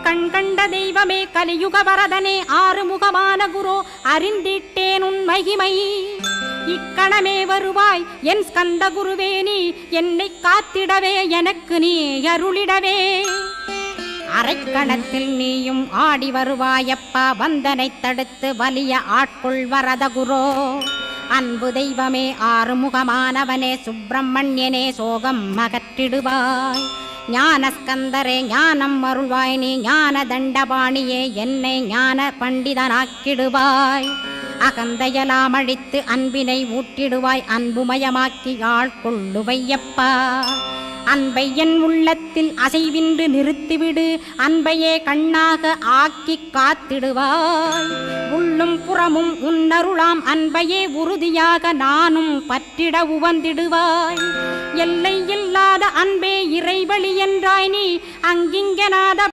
கண் கண்ட தெய்வமே கலியுக வரதனே ஆறுமுகமான குரு அறிந்திட்டேன் உன் மகிமை இக்கணமே வருவாய் என் ஸ்கந்த குருவே நீ என்னை காத்திடவே எனக்கு நீ அருளிடவே அரைக்கணத்தில் நீயும் ஆடி வருவாயப்பா வந்தனை தடுத்து வலிய ஆட்கொள் வரத குரோ அன்பு தெய்வமே ஆறுமுகமானவனே சுப்பிரமணியனே சோகம் அகற்றிடுவாய் ஞானஸ்கந்தரே ஞானம் அருள்வாய் நீ ஞான தண்டபாணியே என்னை ஞான பண்டிதனாக்கிடுவாய் அகந்தையலாம் அழித்து அன்பினை ஊட்டிடுவாய் அன்புமயமாக்கி ஆட்கொள்ளுவையப்பா அன்பை என் உள்ளத்தில் அசைவின்று நிறுத்திவிடு அன்பையே கண்ணாக ஆக்கி காத்திடுவாய் உள்ளும் புறமும் உன்னருளாம் அன்பையே உறுதியாக நானும் பற்றிட உவந்திடுவாய் எல்லை இல்லாத அன்பே இறைவழி என்றாய் நீ அங்கிங்கனாத